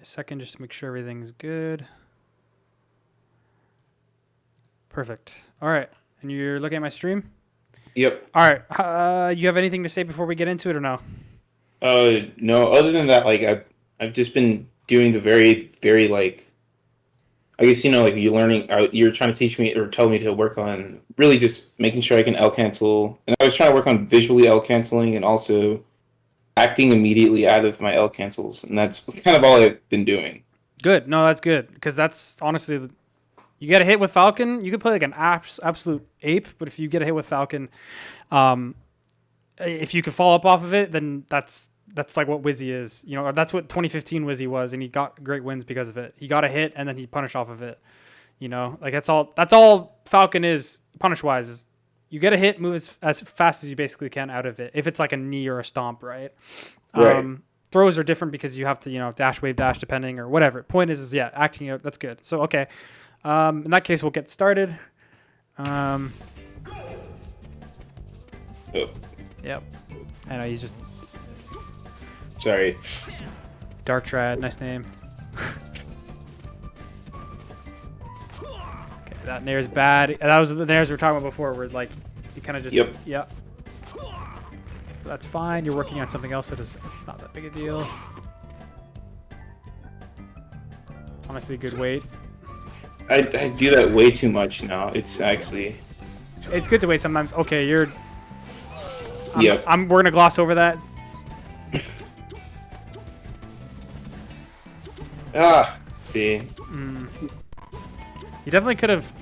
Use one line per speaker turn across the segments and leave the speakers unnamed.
me a second just to make sure everything's good. Perfect. All right. And you're looking at my stream?
Yep.
All right. You have anything to say before we get into it or no?
No. Other than that, like I've just been doing the very, very like. I guess like you're learning. You're trying to teach me or tell me to work on really just making sure I can L cancel, and I was trying to work on visually L canceling and also acting immediately out of my L cancels, and that's kind of all I've been doing.
Good. No, that's good because that's honestly, you get a hit with Falcon, you could play like an absolute ape, but if you get a hit with Falcon, if you can follow up off of it, then that's like what Wizzy is. That's what 2015 Wizzy was, and he got great wins because of it. He got a hit and then he punished off of it. Like that's all Falcon is punish wise is you get a hit, move as fast as you basically can out of it. If it's like a knee or a stomp, right?
Right.
Throws are different because you have to, dash, wave, dash, depending or whatever. Point is yeah, acting out. That's good. So, okay. In that case, we'll get started.
Oh.
Yep. I know, he's just
Sorry.
Dark Trad. Nice name. Okay, that nair's bad. That was the nairs we were talking about before where, like, you kind of just...
Yep.
Yep. That's fine. You're working on something else it's not that big a deal. Honestly, good weight.
I do that way too much now. It's actually...
It's good to wait sometimes. Okay,
Yep.
we're going to gloss over that.
See.
You definitely could have...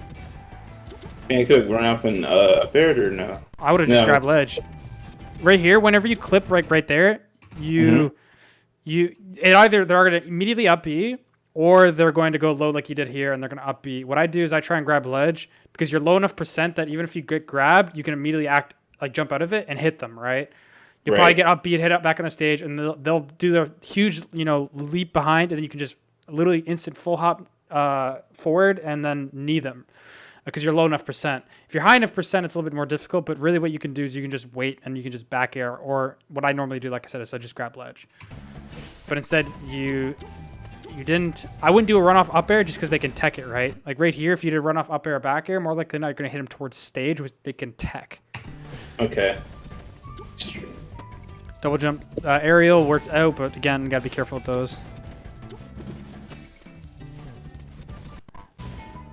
I could have run off and up aired or no?
I would have just grabbed ledge. Right here, whenever you clip right there, they're either going to immediately up B or they're going to go low like you did here and they're going to up B. What I do is I try and grab ledge because you're low enough percent that even if you get grabbed, you can immediately jump out of it and hit them, right? You'll probably get up B and hit up back on the stage and they'll do their huge, leap behind and then you can just literally instant full hop forward and then knee them. Because you're low enough percent. If you're high enough percent, it's a little bit more difficult, but really what you can do is you can just wait and you can just back air, or what I normally do, like I said, is I just grab ledge. But instead, I wouldn't do a runoff up air just because they can tech it, right? Like right here, if you did a runoff up air or back air, more likely than not, you're going to hit them towards stage, which they can tech.
Okay.
Double jump aerial worked out, but again, got to be careful with those.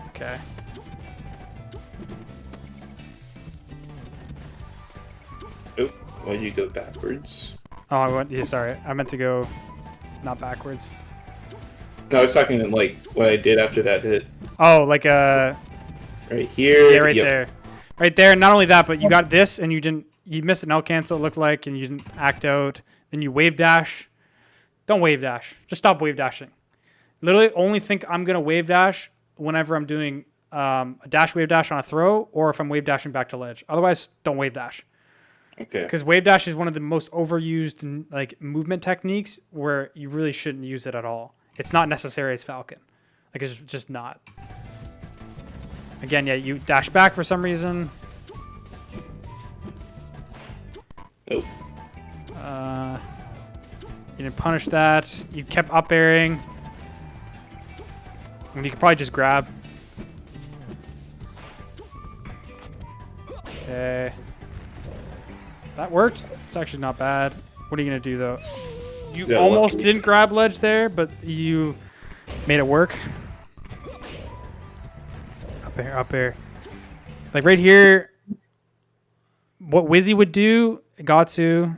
Okay.
Oh, why'd you go backwards?
Oh, sorry. I meant to go not backwards.
No, I was talking like what I did after that hit.
Oh, like
right here.
Yeah, right there. Right there. Not only that, but you got this and you missed an L cancel, it looked like, and you didn't act out. Then you wave dash. Don't wave dash. Just stop wave dashing. Literally only think I'm going to wave dash whenever I'm doing a dash wave dash on a throw or if I'm wave dashing back to ledge. Otherwise, don't wave dash.
Okay.
Because wave dash is one of the most overused like movement techniques where you really shouldn't use it at all. It's not necessary as Falcon. Like it's just not. Again, yeah, you dash back for some reason.
Nope.
You didn't punish that. You kept up airing. And you could probably just grab. Okay. That worked. It's actually not bad. What are you going to do, though? You almost didn't grab ledge there, but you made it work. Up air. Like right here, what Wizzy would do, Gatsu,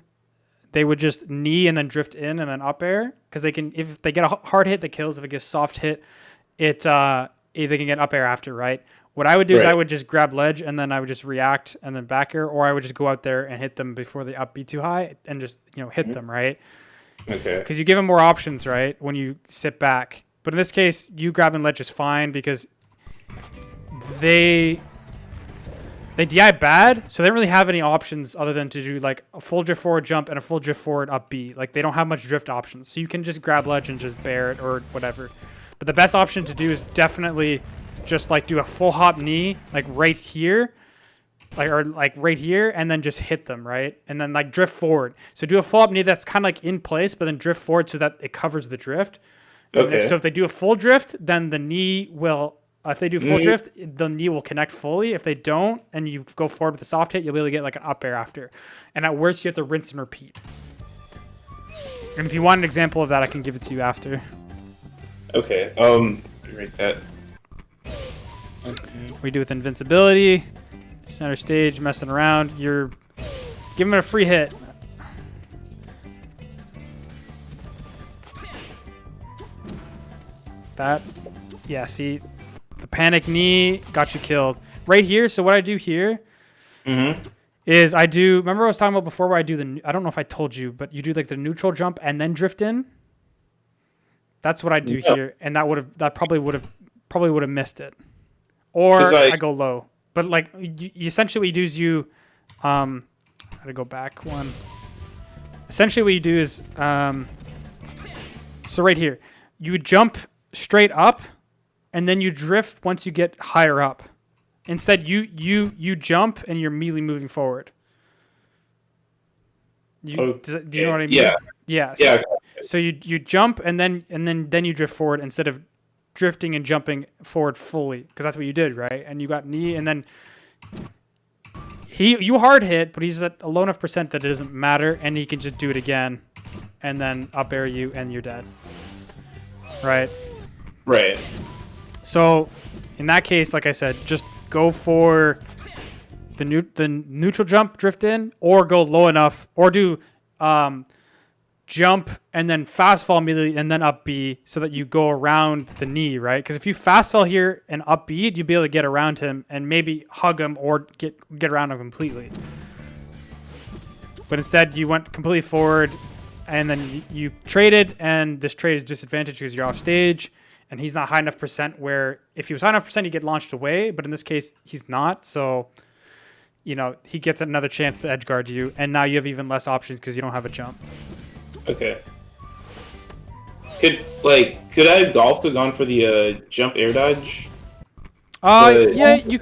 they would just knee and then drift in and then up air. Because they can, if they get a hard hit that kills, if it gets soft hit, they can get up air after, right? What I would do is I would just grab ledge and then I would just react and then back air, or I would just go out there and hit them before they up be too high and just hit them, right?
Okay.
Because you give them more options, right, when you sit back. But in this case, you grabbing ledge is fine because they DI bad, so they don't really have any options other than to do like a full drift forward jump and a full drift forward up B. Like they don't have much drift options, so you can just grab ledge and just bear it or whatever. But the best option to do is definitely just like do a full hop knee, like right here, like right here, and then just hit them, right? And then like drift forward. So do a full hop knee that's kind of like in place, but then drift forward so that it covers the drift. And
Okay.
if they do a full drift, then the knee will. If they do full drift, the knee will connect fully. If they don't, and you go forward with a soft hit, you'll be able to get like an up air after. And at worst, you have to rinse and repeat. And if you want an example of that, I can give it to you after.
Okay. Right that.
We do with invincibility, center stage, messing around. You're giving it a free hit. That, yeah, see, the panic knee got you killed. Right here, so what I do here is I do, remember I was talking about before where I do the, I don't know if I told you, but you do like the neutral jump and then drift in? That's what I do here, and that probably would have missed it. Or I go low. But like, you essentially what you do is you, I gotta go back one. Essentially what you do is, so right here, you would jump straight up, and then you drift once you get higher up. Instead, you jump and you're immediately moving forward. Do you know what I mean?
Yeah.
Yeah. So you jump and then you drift forward instead of drifting and jumping forward fully, because that's what you did, right? And you got knee, and then you hard hit, but he's at a low enough percent that it doesn't matter, and he can just do it again, and then up air you, and you're dead. Right.
Right.
So in that case, like I said, just go for the neutral jump, drift in, or go low enough, or do jump and then fast fall immediately and then up B, so that you go around the knee, right? Because if you fast fall here and up B, you'd be able to get around him and maybe hug him or get around him completely. But instead, you went completely forward, and then you traded, and this trade is disadvantaged because you're off stage, and he's not high enough percent where if he was high enough percent, he'd get launched away. But in this case, he's not. So, you know, he gets another chance to edge guard you, and now you have even less options because you don't have a jump.
Okay. Could I have also gone for the jump air dodge?
Yeah, you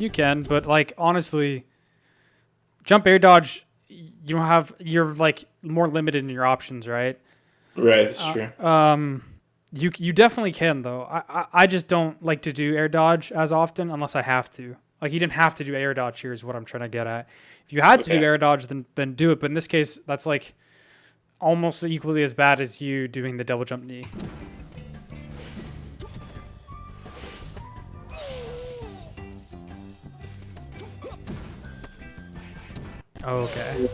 can, but like honestly, jump air dodge, you're like more limited in your options, right?
Right, that's true.
You definitely can though. I just don't like to do air dodge as often unless I have to. Like you didn't have to do air dodge here is what I'm trying to get at. If you had to do air dodge, then do it. But in this case, that's like almost equally as bad as you doing the double jump knee. Okay.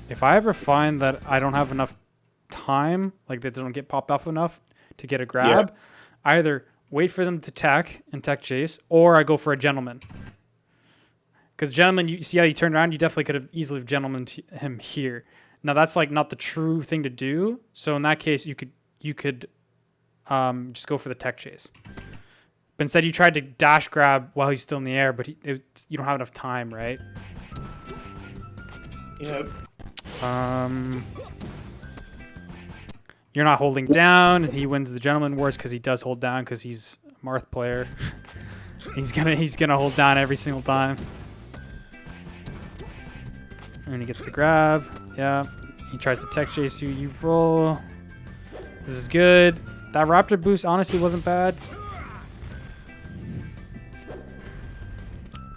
If I ever find that I don't have enough time, like they don't get popped off enough to get a grab, I either wait for them to tech and tech chase, or I go for a gentleman. Because gentleman, you see how you turned around, you definitely could have easily gentleman him here. Now that's like not the true thing to do. So in that case, you could just go for the tech chase. But instead, you tried to dash grab while he's still in the air, but you don't have enough time, right?
Yep.
You're not holding down, and he wins the gentleman wars because he does hold down because he's a Marth player. he's gonna hold down every single time. And he gets the grab. Yeah. He tries to tech chase you. You roll. This is good. That Raptor boost honestly wasn't bad.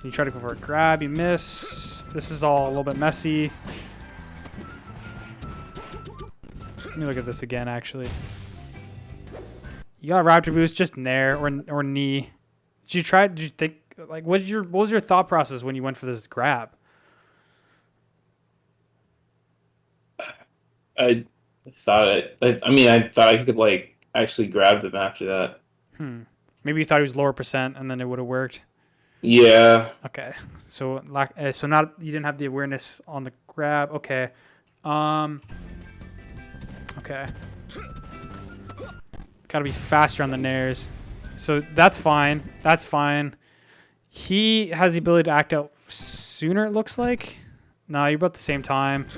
You try to go for a grab. You miss. This is all a little bit messy. Let me look at this again, actually. You got a Raptor boost, just nair or knee. Did you think, like, what was your thought process when you went for this grab?
I thought I could like actually grab them after that.
Maybe you thought he was lower percent, and then it would have worked.
Yeah.
Okay. So now you didn't have the awareness on the grab. Okay. Okay. Got to be faster on the nairs. So that's fine. That's fine. He has the ability to act out sooner, it looks like. No, you're about the same time.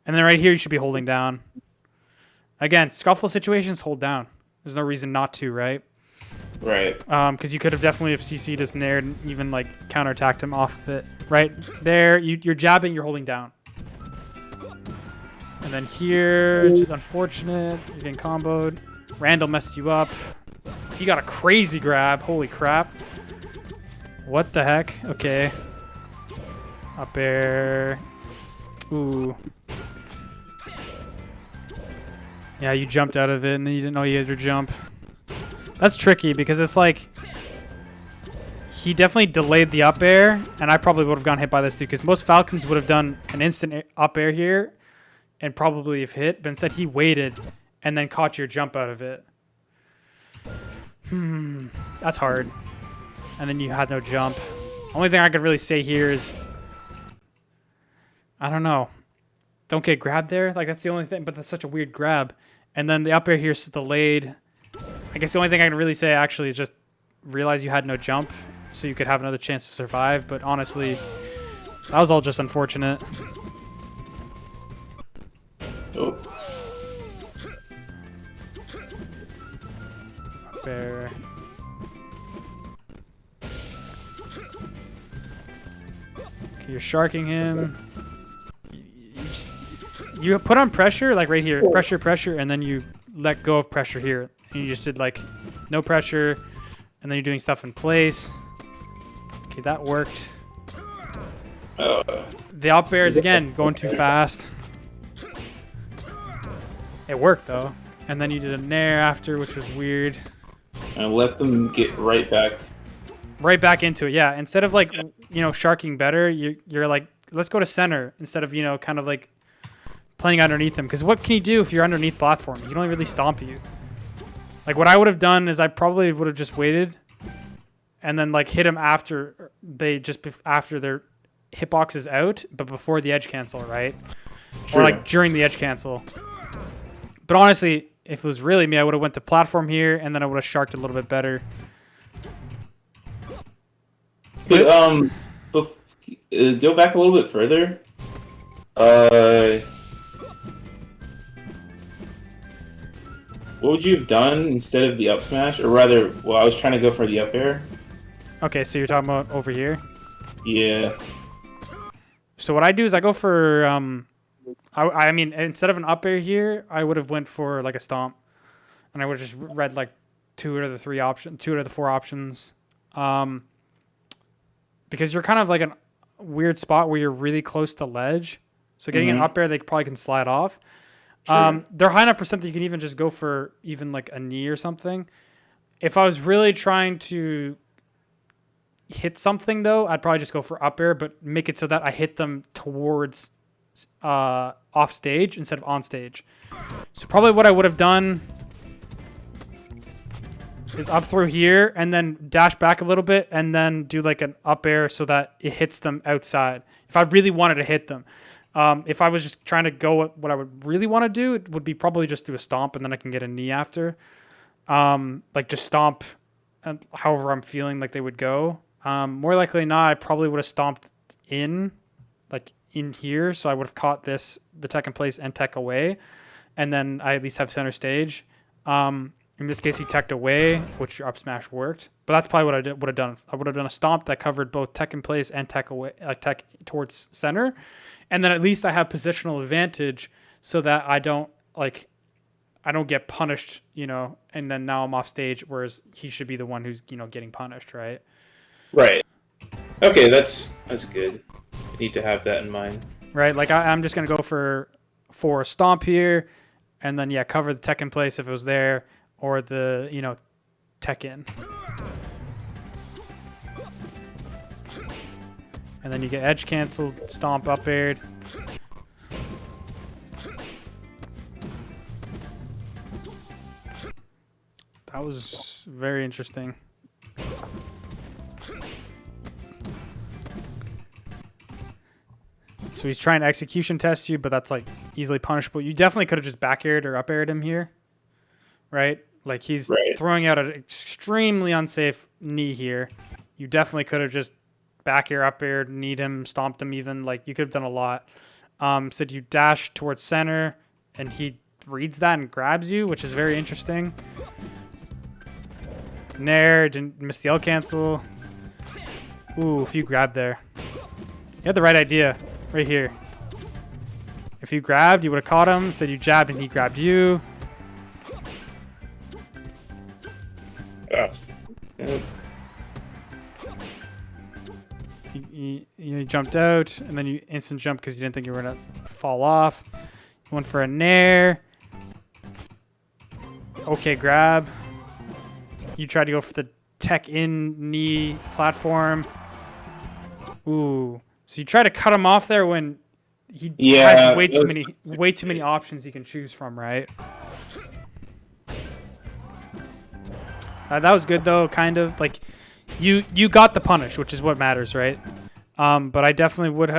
And then right here, you should be holding down. Again, scuffle situations, hold down. There's no reason not to, right?
Right.
Because you could have definitely have CC'd his nair and even like counterattacked him off of it. Right there, you're jabbing, you're holding down. And then here, which is unfortunate. You're getting comboed. Randall messed you up. He got a crazy grab. Holy crap. What the heck? Okay. Up air. Ooh. Yeah, you jumped out of it and then you didn't know you had your jump. That's tricky because it's like he definitely delayed the up air, and I probably would have gotten hit by this too because most Falcons would have done an instant up air here and probably have hit, but instead he waited and then caught your jump out of it. That's hard. And then you had no jump. Only thing I could really say here is, I don't know. Don't get grabbed there. Like, that's the only thing, but that's such a weird grab. And then the up air here is delayed. I guess the only thing I can really say actually is just realize you had no jump so you could have another chance to survive. But honestly, that was all just unfortunate.
Oh.
Up air. Okay, you're sharking him. You put on pressure, like right here, pressure, and then you let go of pressure here. And you just did like no pressure, and then you're doing stuff in place. Okay, that worked. The up air is again going too fast. It worked though. And then you did a nair after, which was weird.
And let them get right back.
Right back into it, yeah. Instead of like, sharking better, you're like, let's go to center instead of, kind of like playing underneath him. Because what can you do if you're underneath platform? You don't really stomp you. Like what I would have done is I probably would have just waited and then like hit him after after their hitbox is out, but before the edge cancel, right? Sure. Or like during the edge cancel. But honestly, if it was really me, I would have went to platform here and then I would have sharked a little bit better.
But go back a little bit further. What would you have done instead of the up smash? Or rather, well, I was trying to go for the up air.
Okay, so you're talking about over here?
Yeah.
So what I do is I go for, I mean, instead of an up air here, I would have went for like a stomp. And I would have just read like two out of the four options. Because you're kind of like a weird spot where you're really close to ledge. So getting an up air, they probably can slide off. Sure. They're high enough percent that you can even just go for even like a knee or something. If I was really trying to hit something though, I'd probably just go for up air, but make it so that I hit them towards off stage instead of on stage. So probably what I would have done is up through here and then dash back a little bit and then do like an up air so that it hits them outside. If I really wanted to hit them. If I was just trying to go what I would really want to do, it would be probably just do a stomp and then I can get a knee after. Like just stomp and however I'm feeling like they would go. More likely than not, I probably would have stomped in here. So I would have caught the tech in place and tech away. And then I at least have center stage. In this case, he teched away, which your up smash worked. But that's probably what I would have done. I would have done a stomp that covered both tech in place and tech away, tech towards center. And then at least I have positional advantage so that I don't get punished, and then now I'm off stage, whereas he should be the one who's, getting punished, right?
Right. Okay, that's good. I need to have that in mind.
Right, like I'm just going to go for a stomp here, and then, cover the tech in place if it was there, or the, tech in. And then you get edge canceled, stomp up aired. That was very interesting. So he's trying to execution test you, but that's like easily punishable. You definitely could have just back aired or up aired him here, right? Like he's throwing out an extremely unsafe knee here. You definitely could have just back air, up air, kneed him, stomped him even. Like you could have done a lot. Said you dash towards center, and he reads that and grabs you, which is very interesting. Nair, didn't miss the L cancel. Ooh, if you grabbed there. You had the right idea right here. If you grabbed, you would have caught him. Instead, you jabbed and he grabbed you.
Oh. Yeah.
You jumped out, and then you instant jump because you didn't think you were going to fall off. You went for a nair. Okay, grab. You tried to go for the tech in knee platform. Ooh. So you try to cut him off there when he has way too many options he can choose from, right? That was good though, kind of. Like you got the punish, which is what matters, right? But I definitely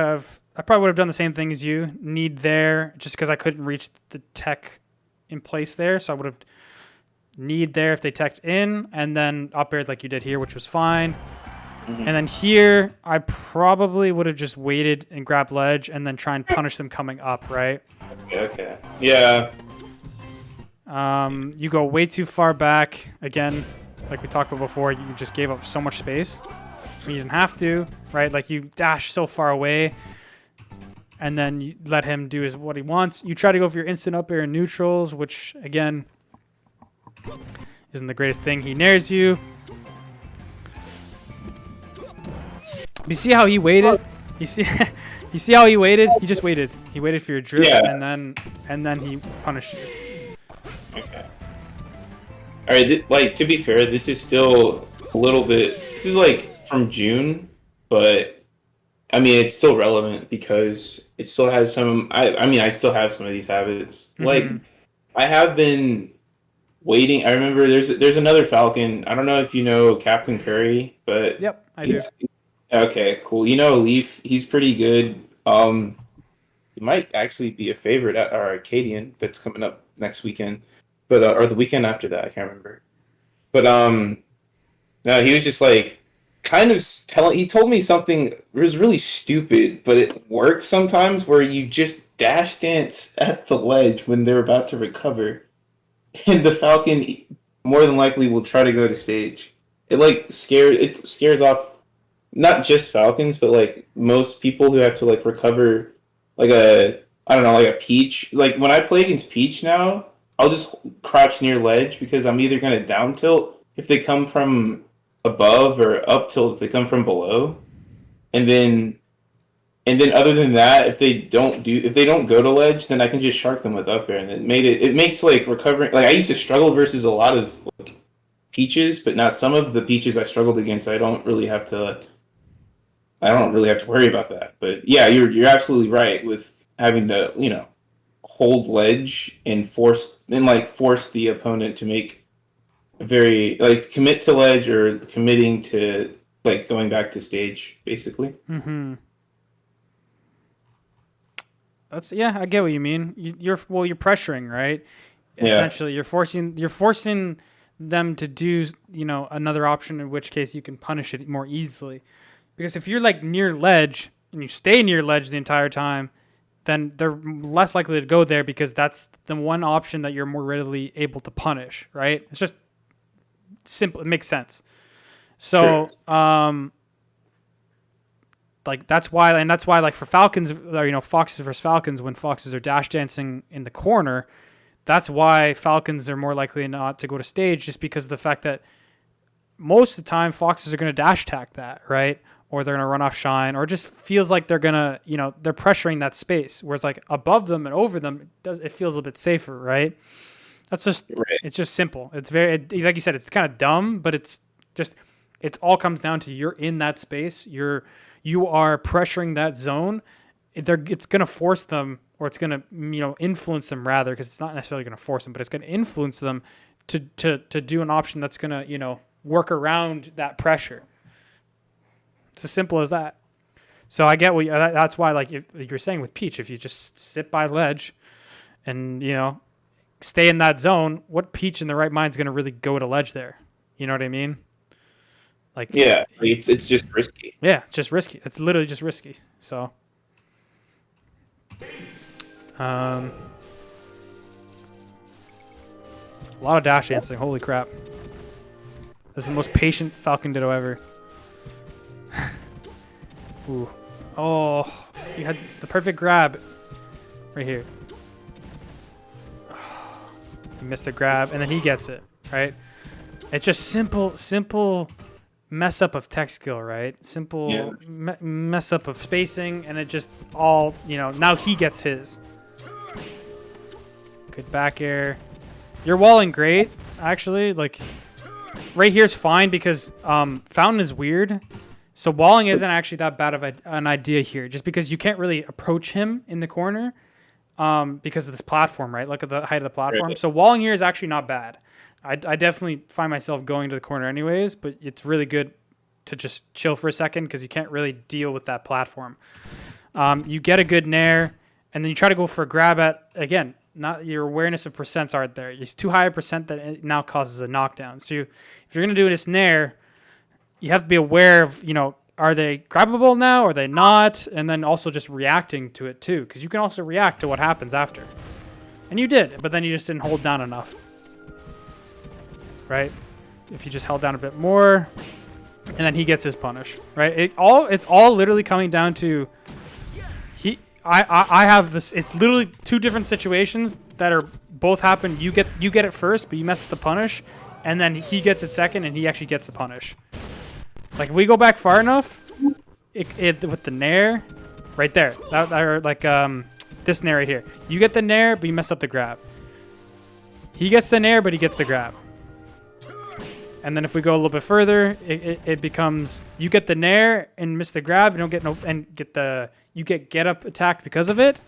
I probably would have done the same thing as you. Need there, just because I couldn't reach the tech in place there, so I would have need there if they teched in, and then up aired like you did here, which was fine. And then here, I probably would have just waited and grabbed ledge and then try and punish them coming up, right?
Okay. Yeah.
You go way too far back. Again, like we talked about before, you just gave up so much space. You didn't have to, right? Like you dash so far away, and then you let him do what he wants. You try to go for your instant up air and neutrals, which, again, isn't the greatest thing. He nairs you. You see how he waited? You see how he waited? He just waited. He waited for your drip, and then he punished you.
Okay. All right. Like, to be fair, this is still a little bit. This is like from June, but I mean it's still relevant because it still has some. I still have some of these habits. Like I have been waiting. I remember there's another Falcon. I don't know if you know Captain Curry, but
yep, I do.
Okay, cool. You know Leaf, he's pretty good. He might actually be a favorite at our Arcadian that's coming up next weekend, but or the weekend after that, I can't remember. But no, he was just like kind of he told me something. It was really stupid, but it works sometimes where you just dash dance at the ledge when they're about to recover, and the Falcon more than likely will try to go to stage. It scares off not just Falcons, but like most people who have to like recover like a Peach. Like when I play against Peach now, I'll just crouch near ledge because I'm either gonna down tilt if they come from above or up tilt if they come from below. And then other than that, if they don't go to ledge, then I can just shark them with up air, and it makes like recovering. Like I used to struggle versus a lot of like Peaches, but now some of the Peaches I struggled against, I don't really have to worry about that. But yeah, you're absolutely right with having to, hold ledge and force the opponent to make a very like commit to ledge or committing to like going back to stage, basically.
I get what you mean. You're pressuring, right?
Yeah.
Essentially, you're forcing them to do, another option, in which case you can punish it more easily. Because if you're like near ledge and you stay near ledge the entire time, then they're less likely to go there because that's the one option that you're more readily able to punish, right? It's just simple. It makes sense. So,
Sure.
Like that's why like for Falcons, or, Foxes versus Falcons, when Foxes are dash dancing in the corner, that's why Falcons are more likely not to go to stage, just because of the fact that most of the time Foxes are going to dash attack that, right? Or they're going to run off shine, or it just feels like they're going to, they're pressuring that space. Whereas like above them and over them, it feels a little bit safer, right? That's just,
Right.
It's just simple. It's very, like you said, it's kind of dumb, but it all comes down to you're in that space. You are pressuring that zone. It's going to force them, or it's going to, influence them rather, because it's not necessarily going to force them, but it's going to influence them to do an option that's going to, work around that pressure. It's as simple as that. So I get that's why, like if you're saying with Peach, if you just sit by ledge and, stay in that zone, what Peach in the right mind is going to really go to ledge there? You know what I mean? Like,
yeah, it's just risky.
Yeah, it's just risky. It's literally just risky. So, a lot of dash dancing. Holy crap. This is the most patient Falcon Ditto ever. Ooh. Oh, you had the perfect grab. right here. He missed the grab, and then he gets it, right? It's just simple mess up of tech skill, right? Simple mess up of spacing, and it just all, now he gets his. Good back air. You're walling great, actually. Like, right here's fine because Fountain is weird. So walling isn't actually that bad of an idea here, just because you can't really approach him in the corner because of this platform, right? Look at the height of the platform. Right. So walling here is actually not bad. I definitely find myself going to the corner anyways, but it's really good to just chill for a second because you can't really deal with that platform. You get a good nair, and then you try to go for a grab at, again, not your awareness of percents aren't there. It's too high a percent that it now causes a knockdown. So if you're going to do this nair, you have to be aware of, are they grabbable now? Are they not? And then also just reacting to it too, because you can also react to what happens after. And you did, but then you just didn't hold down enough. Right? If you just held down a bit more, and then he gets his punish. Right? It's all literally coming down to I have this. It's literally two different situations that are both happen. You get it first, but you mess with the punish, and then he gets it second, and he actually gets the punish. Like if we go back far enough, it with the nair, right there, or like this nair right here. You get the nair, but you mess up the grab. He gets the nair, but he gets the grab. And then if we go a little bit further, it becomes you get the nair and miss the grab. You don't get you get up attacked because of it.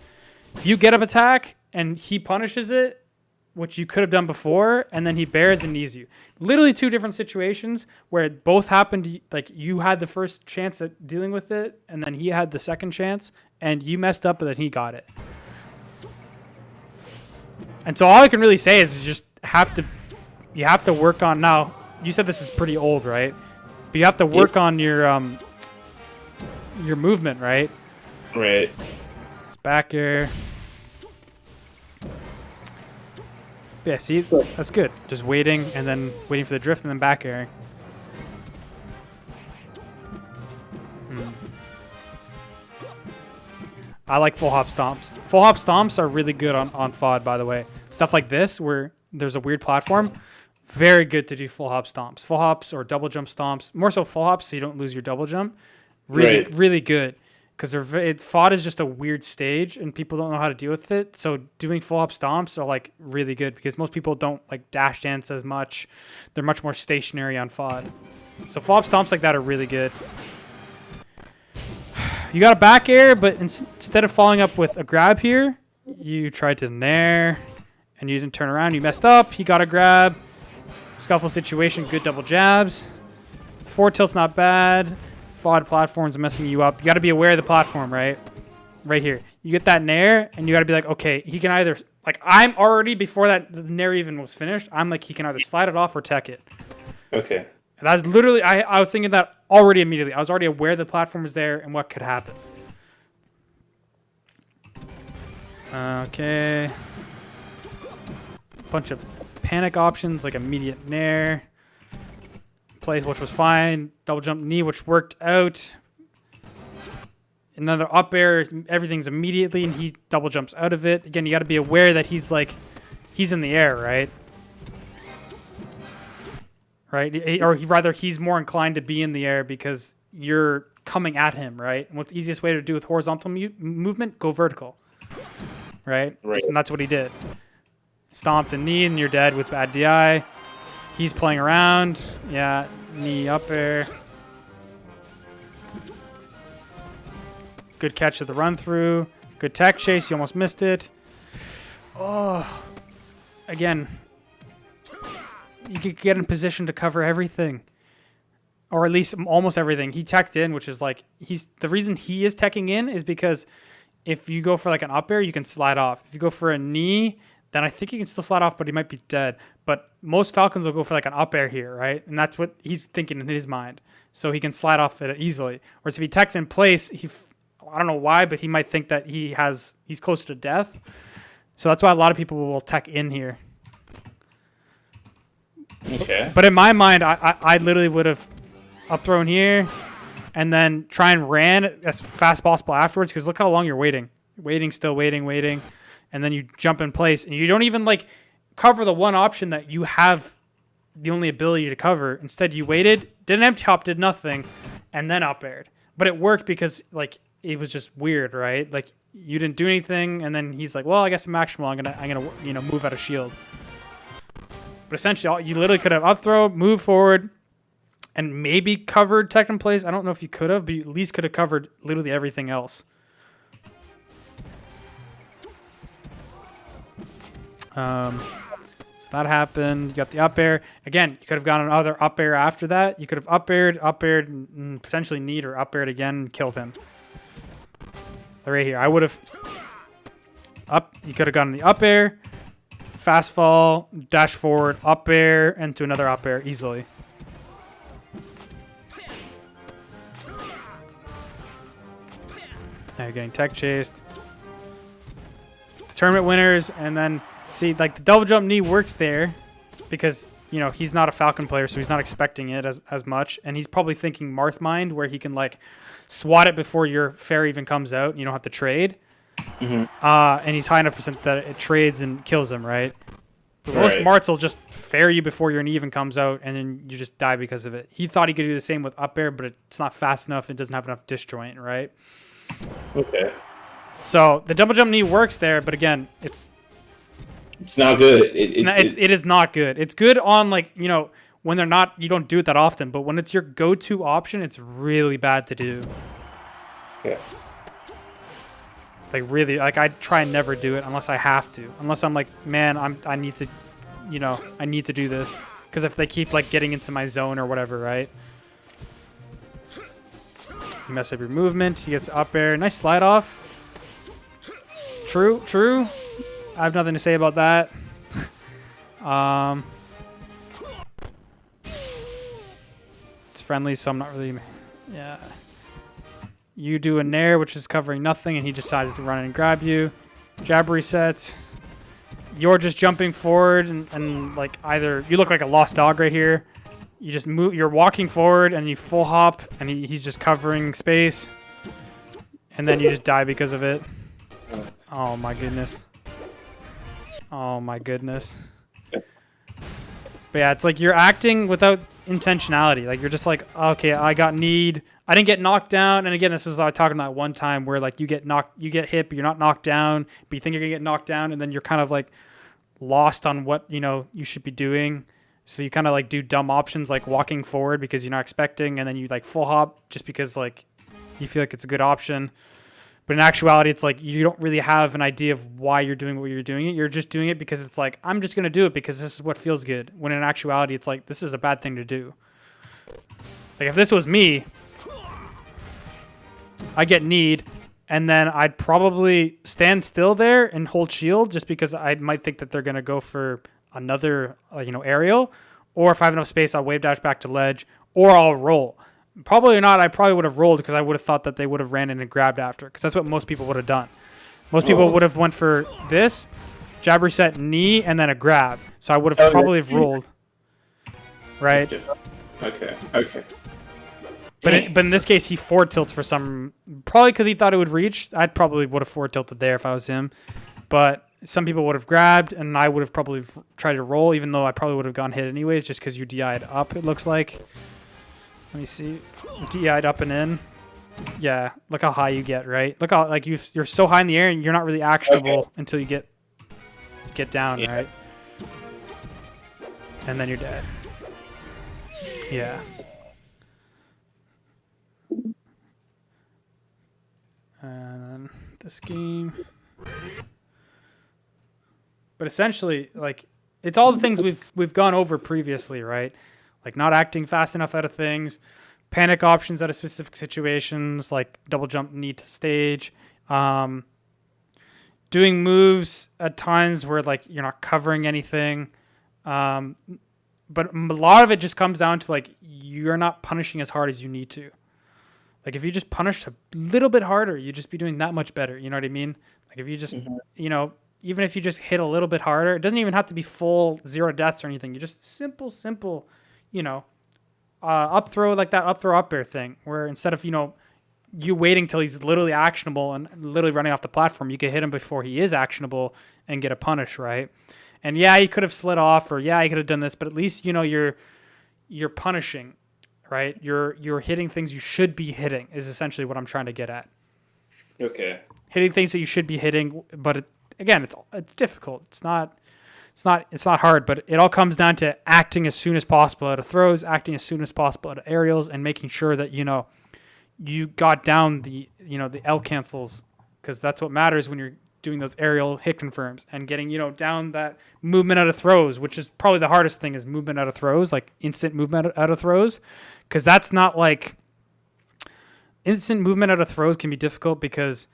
You get up attack and he punishes it, which you could have done before, and then he bears and knees you. Literally two different situations where both happened. Like you had the first chance at dealing with it, and then he had the second chance, and you messed up, and then he got it. And so all I can really say is you have to work on now. You said this is pretty old, right? But you have to work on your movement, right?
Right.
It's back air. Yeah, see? That's good. Just waiting and then waiting for the drift and then back airing. I like full hop stomps. Full hop stomps are really good on FOD, by the way. Stuff like this where there's a weird platform. Very good to do full hop stomps. Full hops or double jump stomps. More so full hops so you don't lose your double jump. Really good. Because FOD is just a weird stage and people don't know how to deal with it. So doing full hop stomps are like really good because most people don't like dash dance as much. They're much more stationary on FOD. So full hop stomps like that are really good. You got a back air, but instead of following up with a grab here, you tried to nair and you didn't turn around. You messed up. He got a grab. Scuffle situation, good double jabs. Forward tilt's not bad. FOD platforms messing you up. You got to be aware of the platform, right? Right here. You get that nair, and you got to be like, okay, he can either, like, I'm already, before that the nair even was finished, I'm like, he can either slide it off or tech it.
Okay.
And I was literally, I was thinking that already immediately. I was already aware the platform was there and what could happen. Okay. Bunch of panic options, like immediate nair. Place, which was fine. Double jump knee, which worked out. Another up air, everything's immediately, and he double jumps out of it. Again, you got to be aware that he's in the air, right? Right? Or he's more inclined to be in the air because you're coming at him, right? And what's the easiest way to do with horizontal movement? Go vertical, right? And that's what he did. Stomped a knee, and you're dead with bad DI. He's playing around. Yeah, knee up air. Good catch of the run through. Good tech chase. You almost missed it. Oh, again, you could get in position to cover everything, or at least almost everything. He teched in, which is like the reason he is teching in is because if you go for like an up air, you can slide off. If you go for a knee, then I think he can still slide off, but he might be dead. But most Falcons will go for like an up air here, right? And that's what he's thinking in his mind. So he can slide off it easily. Whereas if he techs in place, I don't know why, but he might think that he's closer to death. So that's why a lot of people will tech in here.
Okay.
But in my mind, I literally would have up thrown here and then try and ran as fast as possible afterwards because look how long you're waiting. waiting, and then you jump in place, and you don't even like cover the one option that you have the only ability to cover. Instead, you waited, did an empty hop, did nothing, and then up aired. But it worked because like it was just weird, right? Like you didn't do anything, and then he's like, "Well, I guess I'm maximal. I'm gonna move out of shield." But essentially, you literally could have up throw, move forward, and maybe covered tech in place. I don't know if you could have, but you at least could have covered literally everything else. So that happened. You got the up air. Again, you could have gotten another up air after that. You could have up aired, and potentially need or up aired again and killed him. Right here. I would have you could have gotten the up air, fast fall, dash forward, up air, and to another up air easily. Now you're getting tech chased. The tournament winners, and then see, like the double jump knee works there because, you know, he's not a Falcon player, so he's not expecting it as much. And he's probably thinking Marth Mind, where he can like swat it before your fair even comes out and you don't have to trade. Mm-hmm. And he's high enough percent that it trades and kills him, right? But most Marts will just fair you before your knee even comes out, and then you just die because of it. He thought he could do the same with up air, but it's not fast enough. It doesn't have enough disjoint, right?
Okay.
So the double jump knee works there, but again, it's
not good.
It is not good. It's good on, like, you know, when they're not, you don't do it that often, but when it's your go-to option, it's really bad to do.
Yeah.
Like really, like I try and never do it unless I have to. Unless I'm like, man, I need to, you know, I need to do this because if they keep like getting into my zone or whatever, right? You mess up your movement. He gets up air. Nice slide off. True. I have nothing to say about that. It's friendly, so I'm not really. Yeah. You do a nair, which is covering nothing, and he decides to run in and grab you. Jab reset. You're just jumping forward, and like either you look like a lost dog right here. You just move. You're walking forward, and you full hop, and he's just covering space, and then you just die because of it. Oh my goodness. Oh my goodness. But yeah, it's like you're acting without intentionality. Like you're just like, okay, I got need. I didn't get knocked down. And again, this is what I was talking about one time where like you get hit, but you're not knocked down, but you think you're gonna get knocked down, and then you're kind of like lost on what, you know, you should be doing. So you kind of like do dumb options like walking forward because you're not expecting, and then you like full hop just because like you feel like it's a good option. But in actuality, it's like you don't really have an idea of why you're doing what you're doing it. You're just doing it because it's like, I'm just going to do it because this is what feels good. When in actuality, it's like, this is a bad thing to do. Like if this was me, I get need, and then I'd probably stand still there and hold shield just because I might think that they're going to go for another, you know, aerial. Or if I have enough space, I'll wave dash back to ledge, or I'll roll. Probably not. I probably would have rolled because I would have thought that they would have ran in and grabbed after, because that's what most people would have done. Most people would have went for this, jab reset, knee, and then a grab. So I would have probably have rolled. Right?
Okay.
But in this case, he forward tilts for some, probably because he thought it would reach. I probably would have forward tilted there if I was him. But some people would have grabbed, and I would have probably tried to roll, even though I probably would have gone hit anyways, just because you DI'd up, it looks like. Let me see. DI'd up and in. Yeah, look how high you get, right? Look how like you're so high in the air and you're not really actionable until you get down, right? And then you're dead. Yeah. And then this game. But essentially, like, it's all the things we've gone over previously, right? Like not acting fast enough out of things, panic options out of specific situations, like double jump need to stage, doing moves at times where like you're not covering anything. But a lot of it just comes down to like you're not punishing as hard as you need to. Like if you just punish a little bit harder, you'd just be doing that much better. You know what I mean? Like if you just, you know, even if you just hit a little bit harder, it doesn't even have to be full 0 deaths or anything. You just simple, you know, up throw like that up throw up air thing, where instead of, you know, you waiting till he's literally actionable and literally running off the platform, you could hit him before he is actionable and get a punish, right? And yeah, he could have slid off, or yeah, he could have done this, but at least you're punishing, right? You're hitting things you should be hitting is essentially what I'm trying to get at.
Okay.
Hitting things that you should be hitting, but again, it's difficult. It's not hard, but it all comes down to acting as soon as possible out of throws, acting as soon as possible out of aerials, and making sure that you got down the L cancels, because that's what matters when you're doing those aerial hit confirms and getting down that movement out of throws, which is probably the hardest thing, is movement out of throws, like instant movement out of throws, because that's not like instant movement out of throws can be difficult because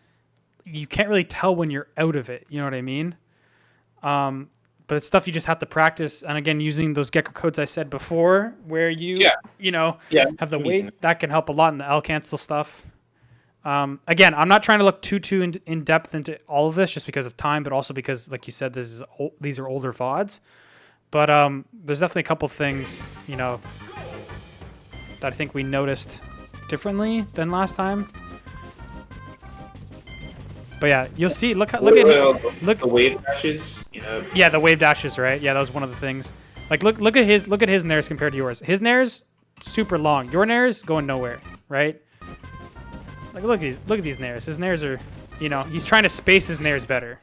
you can't really tell when you're out of it. You know what I mean? But it's stuff you just have to practice. And again, using those Gecko codes I said before, where you have the weight, that can help a lot in the L cancel stuff. Again, I'm not trying to look too in depth into all of this just because of time, but also because, like you said, these are older VODs. But there's definitely a couple things, that I think we noticed differently than last time. But yeah, you'll see. Look at the
wave dashes.
Yeah, the wave dashes, right? Yeah, that was one of the things. Like look at his nairs compared to yours. His nairs super long. Your nairs going nowhere, right? Like look at these nairs. His nairs are, he's trying to space his nairs better.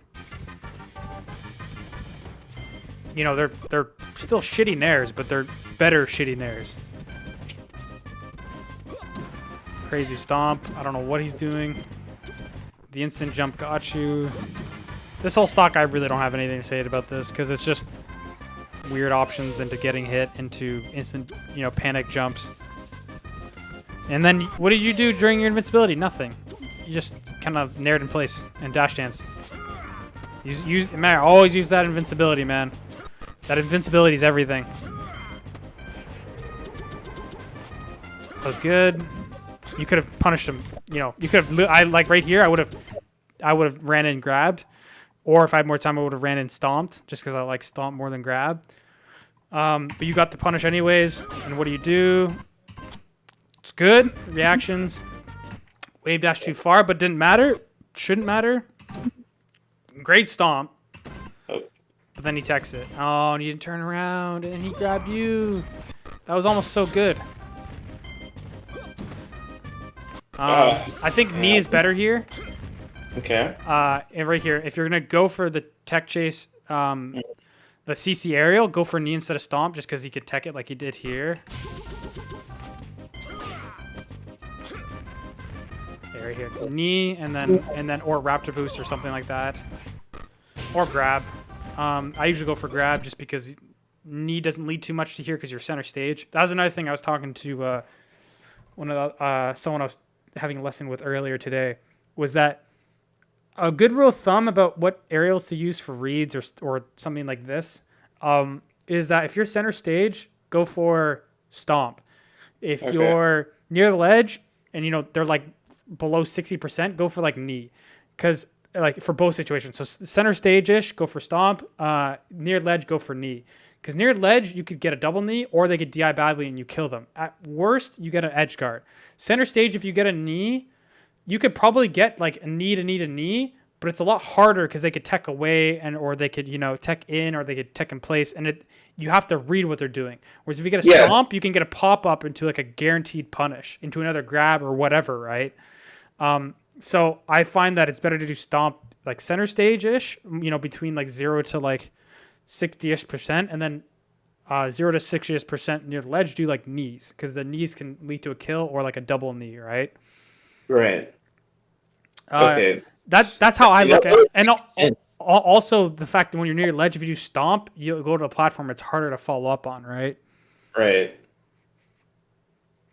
They're still shitty nairs, but they're better shitty nairs. Crazy stomp. I don't know what he's doing. The instant jump got you. This whole stock, I really don't have anything to say about this because it's just weird options into getting hit, into instant, panic jumps. And then what did you do during your invincibility? Nothing. You just kind of nared in place and dash danced. Always use that invincibility, man. That invincibility is everything. That was good. You could have punished him. You could have. Right here. I would have ran in and grabbed, or if I had more time, I would have ran and stomped. Just because I like stomp more than grab. But you got the punish anyways. And what do? It's good. Reactions. Wave dash too far, but didn't matter. Shouldn't matter. Great stomp. But then he techs it. Oh, and you didn't turn around, and he grabbed you. That was almost so good. I think knee is better here.
Okay.
And right here, if you're gonna go for the tech chase, the CC aerial, go for knee instead of stomp, just because he could tech it like he did here. Yeah, right here, knee, and then or raptor boost or something like that, or grab. I usually go for grab just because knee doesn't lead too much to here because you're center stage. That was another thing I was talking to someone I was having a lesson with earlier today, was that a good rule of thumb about what aerials to use for reads or something like this is that if you're center stage, go for stomp. If you're near the ledge and they're like below 60%, go for like knee, because like for both situations. So center stage-ish, go for stomp. Near ledge, go for knee. Because near ledge, you could get a double knee, or they could DI badly and you kill them. At worst, you get an edge guard. Center stage, if you get a knee, you could probably get like a knee to knee to knee, but it's a lot harder because they could tech away or they could tech in, or they could tech in place, and you have to read what they're doing. Whereas if you get a stomp, you can get a pop up into like a guaranteed punish, into another grab or whatever, right? So I find that it's better to do stomp like center stage-ish, between like 0 to like 60-ish%, and then 0 to 60-ish% near the ledge, do like knees, because the knees can lead to a kill or like a double knee, right?
Right. Okay.
That's how I look at it. And also the fact that when you're near the ledge, if you do stomp, you go to a platform, it's harder to follow up on, right?
Right.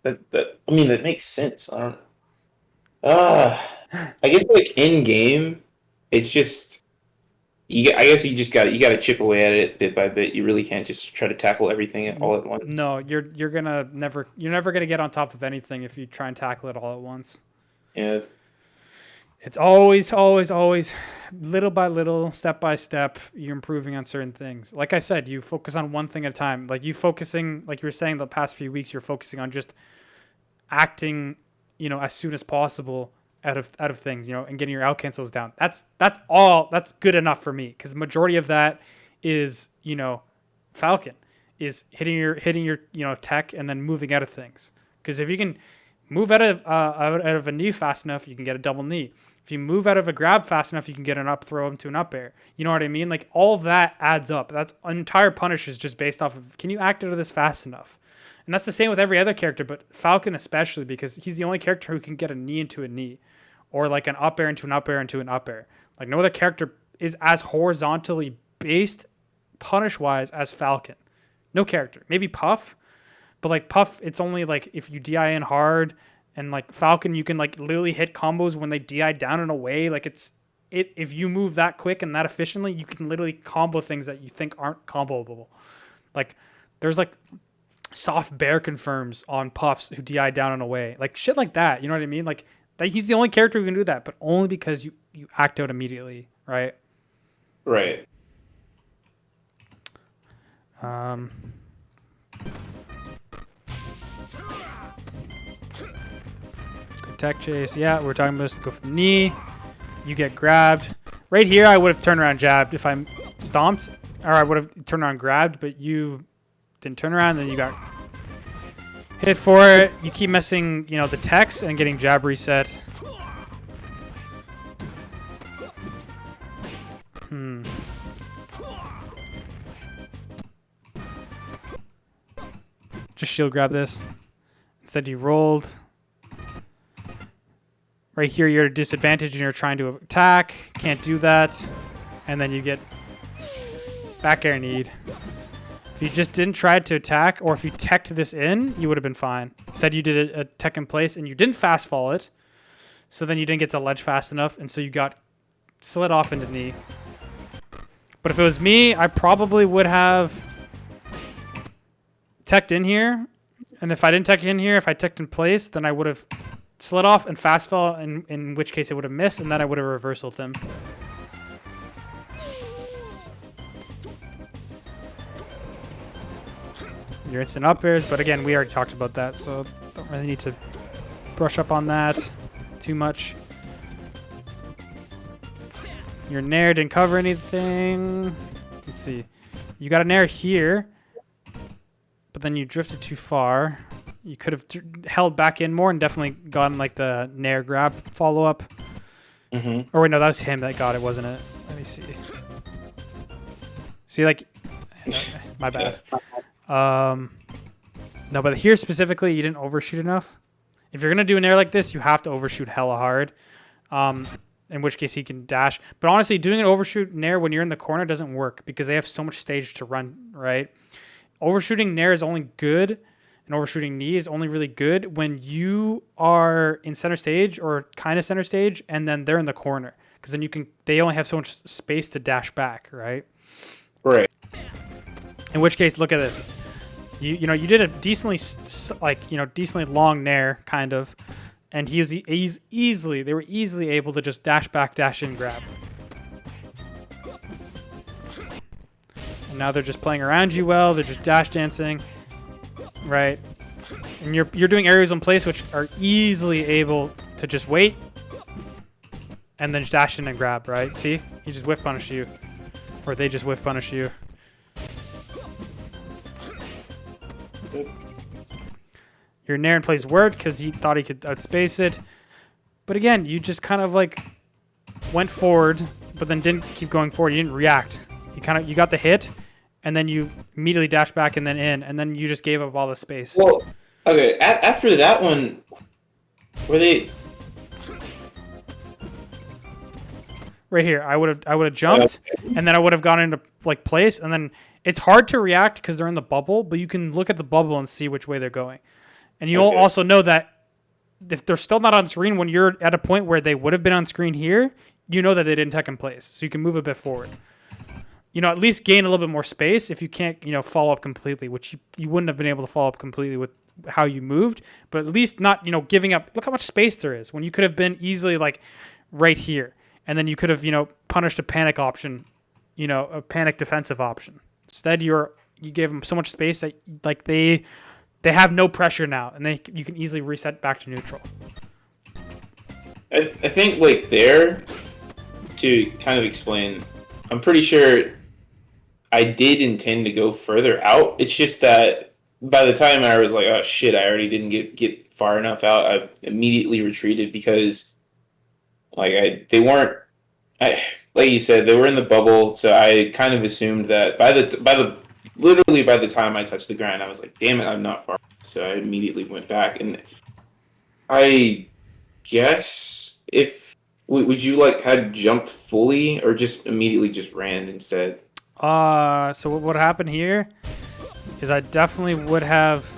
That makes sense. I guess like in game, it's just I guess you gotta chip away at it bit by bit. You really can't just try to tackle everything all at once.
No, you're never gonna get on top of anything if you try and tackle it all at once.
Yeah. It's
always little by little, step by step, you're improving on certain things. Like I said, you focus on one thing at a time. Like you were saying the past few weeks, you're focusing on just acting as soon as possible out of things, and getting your out cancels down. That's good enough for me, because the majority of that is, Falcon is hitting your tech and then moving out of things. Because if you can move out of a knee fast enough, you can get a double knee. If you move out of a grab fast enough, you can get an up throw into an up air. You know what I mean? Like, all of that adds up. That's entire punish is just based off of, can you act out of this fast enough? And that's the same with every other character, but Falcon especially, because he's the only character who can get a knee into a knee, or like an up air into an up air into an up air. Like, no other character is as horizontally based punish wise as Falcon. No character. Maybe Puff, but like Puff, it's only like if you DI in hard. And like Falcon, you can like literally hit combos when they DI down and away. Like if you move that quick and that efficiently, you can literally combo things that you think aren't comboable. Like, there's like soft bear confirms on Puffs who DI down and away. Like, shit like that. You know what I mean? Like, he's the only character who can do that, but only because you act out immediately, right?
Right.
Tech chase. Yeah, we're talking about go for the knee. You get grabbed. Right here, I would have turned around jabbed if I stomped, or I would have turned around grabbed, but you didn't turn around, then you got hit for it. You keep missing, the techs and getting jab reset. Just shield grab this. Instead, you rolled. Right here, you're at a disadvantage and you're trying to attack. Can't do that. And then you get back air need. If you just didn't try to attack, or if you teched this in, you would have been fine. Instead, you did a tech in place and you didn't fast fall it. So then you didn't get to ledge fast enough. And so you got slid off into knee. But if it was me, I probably would have teched in here. And if I didn't tech in here, if I teched in place, then I would have slid off and fast fell, in which case it would have missed, and then I would have reversaled them. Your instant up airs, but again, we already talked about that, so don't really need to brush up on that too much. Your nair didn't cover anything. Let's see. You got a nair here, but then you drifted too far. You could have held back in more and definitely gotten like the nair grab follow up. Or wait, no, that was him that got it, wasn't it? Let me see. See, like, my bad. No, but here specifically, you didn't overshoot enough. If you're gonna do an air like this, you have to overshoot hella hard. In which case he can dash. But honestly, doing an overshoot nair when you're in the corner doesn't work because they have so much stage to run, right? Overshooting nair is only good. And overshooting knee is only really good when you are in center stage or kind of center stage, and then they're in the corner, because then they only have so much space to dash back, right?
Right.
In which case, look at this. You did a decently long nair kind of, and they were easily able to just dash back, dash in, grab. And now they're just playing around you well. They're just dash dancing. Right, and you're doing areas in place which are easily able to just wait and then just dash in and grab, right? See? He just whiff punish you, or they just whiff punish you. Your nair in place worked because he thought he could outspace it, but again, you just kind of like went forward, but then didn't keep going forward. You didn't react. You got the hit. And then you immediately dash back and then in, and then you just gave up all the space.
Well, okay. After that one, were they
right here? I would have jumped, and then I would have gone into like place, and then it's hard to react because they're in the bubble, but you can look at the bubble and see which way they're going, and you'll also know that if they're still not on screen when you're at a point where they would have been on screen here, you know that they didn't tech in place, so you can move a bit forward. At least gain a little bit more space if you can't, follow up completely, which you wouldn't have been able to follow up completely with how you moved, but at least not, giving up. Look how much space there is when you could have been easily like right here. And then you could have, punished a panic option, a panic defensive option. Instead, you gave them so much space that like they have no pressure now, and you can easily reset back to neutral.
I think like there to kind of explain, I'm pretty sure I did intend to go further out. It's just that by the time I was like, oh shit, I already didn't get far enough out. I immediately retreated because like they weren't. Like you said, they were in the bubble, so I kind of assumed that literally by the time I touched the ground, I was like, damn it, I'm not far. So I immediately went back, and I guess if would you like had jumped fully or just immediately just ran instead?
So what happened here is I definitely would have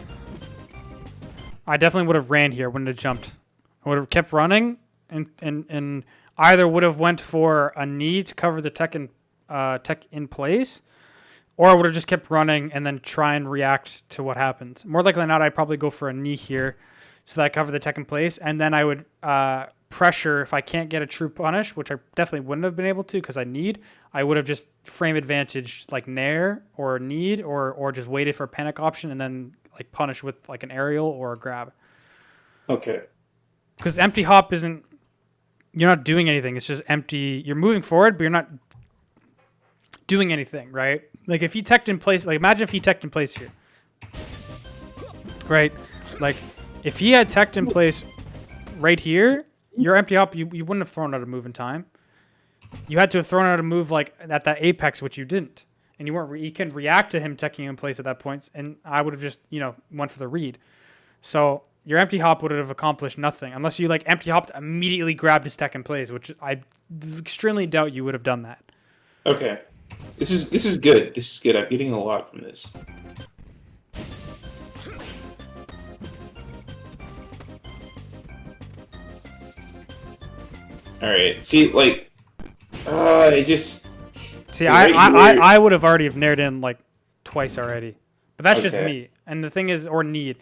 ran here, wouldn't have jumped. I would have kept running and either would have went for a knee to cover the tech in place, or I would have just kept running and then try and react to what happens. More likely than not, I'd probably go for a knee here so that I cover the tech in place, and then I would pressure if I can't get a true punish, which I definitely wouldn't have been able to because I would have just frame advantage like nair or need or just waited for a panic option and then like punish with like an aerial or a grab.
Okay.
Because empty hop isn't, you're not doing anything. It's just empty. You're moving forward, but you're not doing anything, right? Like if he teched in place, like imagine if he teched in place here, right? Like if he had teched in place right here, your empty hop, you wouldn't have thrown out a move in time. You had to have thrown out a move like at that apex, which you didn't. And you can react to him teching in place at that point, and I would have just, went for the read. So your empty hop would have accomplished nothing unless you like empty hopped, immediately grabbed his tech in place, which I extremely doubt you would have done that.
Okay. This is good. This is good. I'm getting a lot from this. All right. See, like, it just.
See, I would have already have nared in like twice already, but that's just me. And the thing is, or need,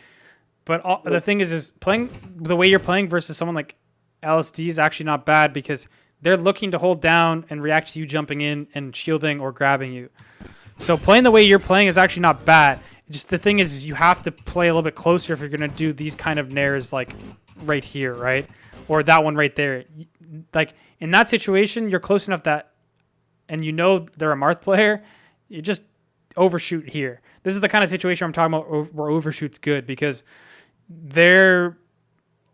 but the thing is playing the way you're playing versus someone like LSD is actually not bad because they're looking to hold down and react to you jumping in and shielding or grabbing you. So playing the way you're playing is actually not bad. Just the thing is you have to play a little bit closer if you're going to do these kind of nairs like right here, right? Or that one right there. Like in that situation, you're close enough that, and they're a Marth player, you just overshoot here. This is the kind of situation I'm talking about where overshoot's good because they're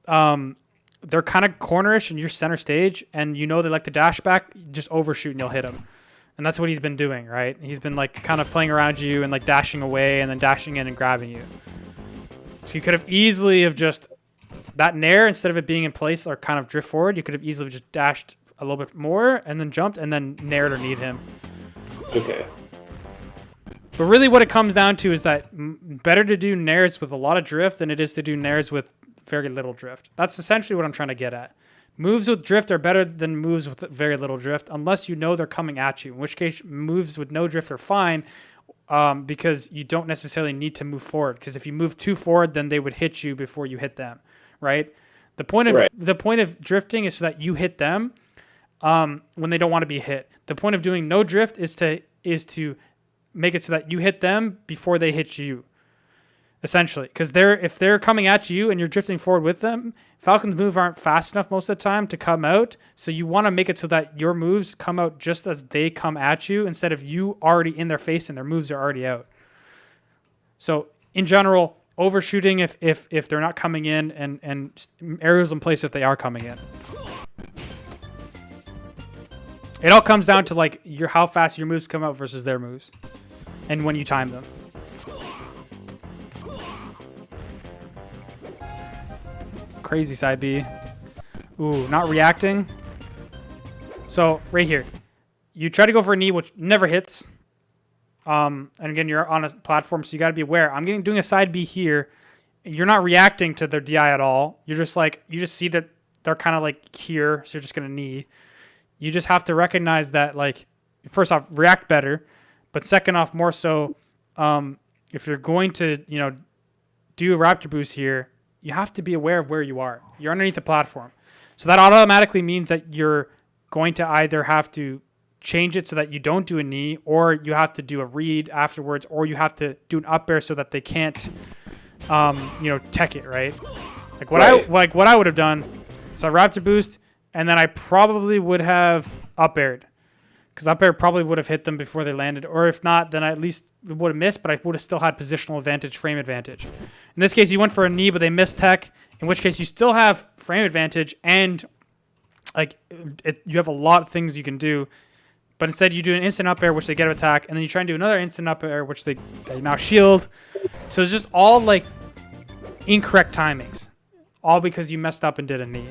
kind of cornerish and you're center stage and they like to dash back, just overshoot and you'll hit them. And that's what he's been doing, right? He's been like kind of playing around you and like dashing away and then dashing in and grabbing you. So you could have easily have just that nair, instead of it being in place or kind of drift forward, you could have easily just dashed a little bit more and then jumped and then naired or need him.
Okay.
But really what it comes down to is that better to do nairs with a lot of drift than it is to do nairs with very little drift. That's essentially what I'm trying to get at. Moves with drift are better than moves with very little drift unless they're coming at you, in which case moves with no drift are fine because you don't necessarily need to move forward, because if you move too forward, then they would hit you before you hit them, right? The point of drifting is so that you hit them when they don't want to be hit. The point of doing no drift is to make it so that you hit them before they hit you, essentially. Because if they're coming at you and you're drifting forward with them, Falcon's moves aren't fast enough most of the time to come out. So you want to make it so that your moves come out just as they come at you instead of you already in their face and their moves are already out. So in general, overshooting if they're not coming in and aerials in place if they are coming in. It all comes down to like how fast your moves come out versus their moves and when you time them. Crazy side B. Ooh, not reacting. So right here, you try to go for a knee, which never hits. And again, you're on a platform, so you got to be aware. I'm doing a side B here. You're not reacting to their DI at all. You're just like, you just see that they're kind of like here, so you're just going to knee. You just have to recognize that, like, first off, react better. But second off, more so, if you're going to, do a Raptor boost here, you have to be aware of where you are. You're underneath the platform. So that automatically means that you're going to either have to change it so that you don't do a knee, or you have to do a read afterwards, or you have to do an up air so that they can't, tech it, right? Like what I would have done. So Raptor boost, and then I probably would have up aired. Because up air probably would have hit them before they landed. Or if not, then I at least would have missed, but I would have still had positional advantage, frame advantage. In this case, you went for a knee, but they missed tech, in which case you still have frame advantage and like you have a lot of things you can do. But instead you do an instant up air, which they get an attack, and then you try and do another instant up air, which they now shield. So it's just all like incorrect timings. All because you messed up and did a knee.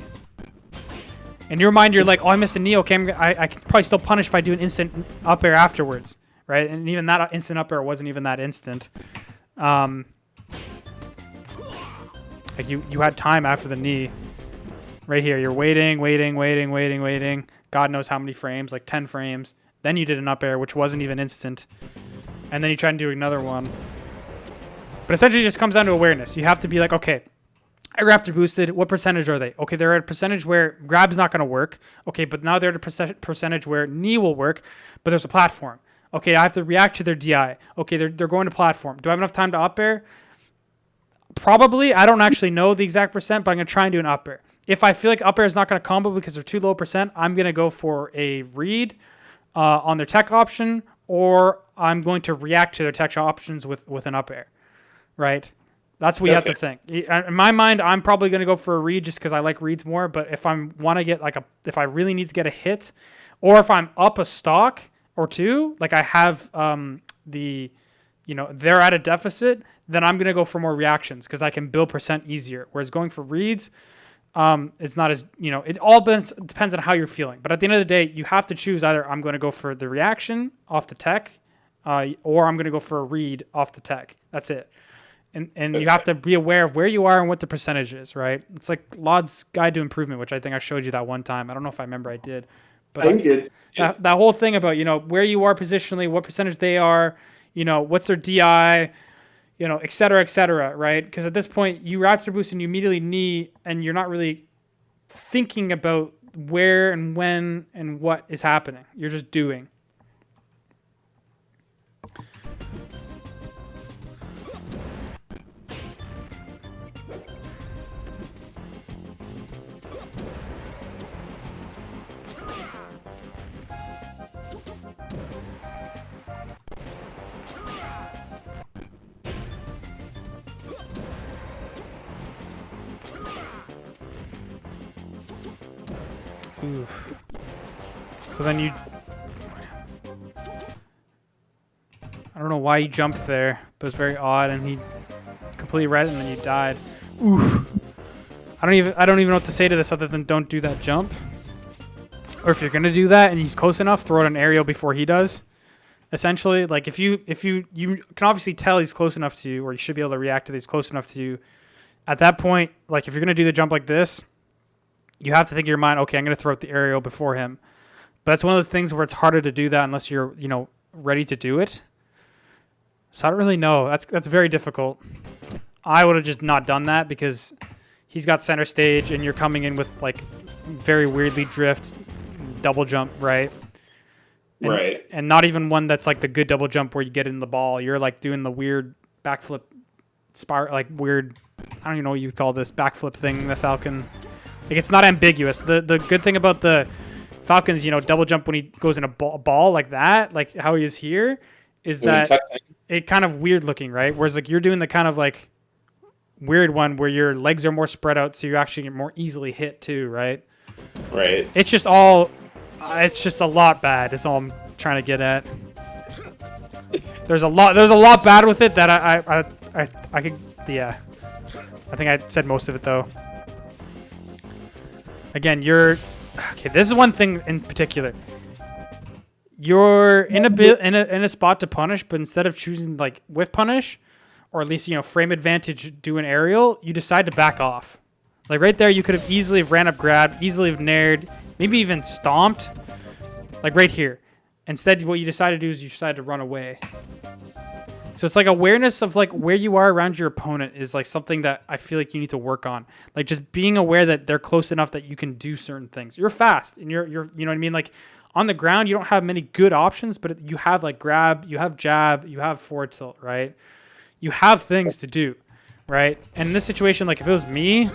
In your mind, you're like, oh, I missed a knee. Okay, I can probably still punish if I do an instant up air afterwards, right? And even that instant up air wasn't even that instant. Like you had time after the knee. Right here, you're waiting. God knows how many frames, like 10 frames. Then you did an up air, which wasn't even instant. And then you try and do another one. But essentially it just comes down to awareness. You have to be like, okay, I raptor boosted. What percentage are they? Okay, they're at a percentage where grab's not going to work. Okay, but now they're at a percentage where knee will work, but there's a platform. Okay, I have to react to their DI. Okay, they're going to platform. Do I have enough time to up air? Probably. I don't actually know the exact percent, but I'm going to try and do an up air. If I feel like up air is not going to combo because they're too low percent, I'm going to go for a read on their tech option, or I'm going to react to their tech options with an up air, right? That's what you have to think. In my mind, I'm probably going to go for a read just because I like reads more. But if I want to get if I really need to get a hit, or if I'm up a stock or two, like I have they're at a deficit, then I'm going to go for more reactions because I can build percent easier. Whereas going for reads, it's not as, it all depends on how you're feeling. But at the end of the day, you have to choose either I'm going to go for the reaction off the tech, or I'm going to go for a read off the tech. That's it. And you have to be aware of where you are and what the percentage is, right? It's like Lod's Guide to Improvement, which I think I showed you that one time. I don't know if I remember I did. But
I did.
That whole thing about, where you are positionally, what percentage they are, what's their DI, et cetera, right? Because at this point, you raptor boost and you immediately knee, and you're not really thinking about where and when and what is happening. You're just doing. Oof. So then I don't know why you jumped there, but it's very odd, and he completely read it, and then you died. Oof. I don't even know what to say to this other than don't do that jump. Or if you're gonna do that and he's close enough, throw out an aerial before he does. Essentially, like if you can obviously tell he's close enough to you, or you should be able to react to that he's close enough to you. At that point, like if you're gonna do the jump like this, you have to think in your mind, okay, I'm going to throw out the aerial before him. But it's one of those things where it's harder to do that unless you're, ready to do it. So I don't really know. That's very difficult. I would have just not done that because he's got center stage and you're coming in with like very weirdly drift double jump, right?
Right.
And not even one that's like the good double jump where you get in the ball. You're like doing the weird backflip like weird, I don't even know what you call this backflip thing, the Falcon. Like it's not ambiguous. The good thing about the Falcons, double jump when he goes in a ball like that, like how he is here, is that it kind of weird looking, right? Whereas like you're doing the kind of like weird one where your legs are more spread out, so you actually get more easily hit too, right?
Right.
It's just a lot bad. It's all I'm trying to get at. There's a lot bad with it that I could, yeah. I think I said most of it though. Again, okay. This is one thing in particular. You're in a spot to punish, but instead of choosing like whiff punish, or at least frame advantage, do an aerial, you decide to back off. Like right there, you could have easily ran up, grabbed, easily have nared, maybe even stomped. Like right here. Instead, what you decide to do is you decide to run away. So it's like awareness of like where you are around your opponent is like something that I feel like you need to work on. Like just being aware that they're close enough that you can do certain things. You're fast and you're you know what I mean? Like on the ground, you don't have many good options, but you have like grab, you have jab, you have forward tilt, right? You have things to do, right? And in this situation, like if it was me,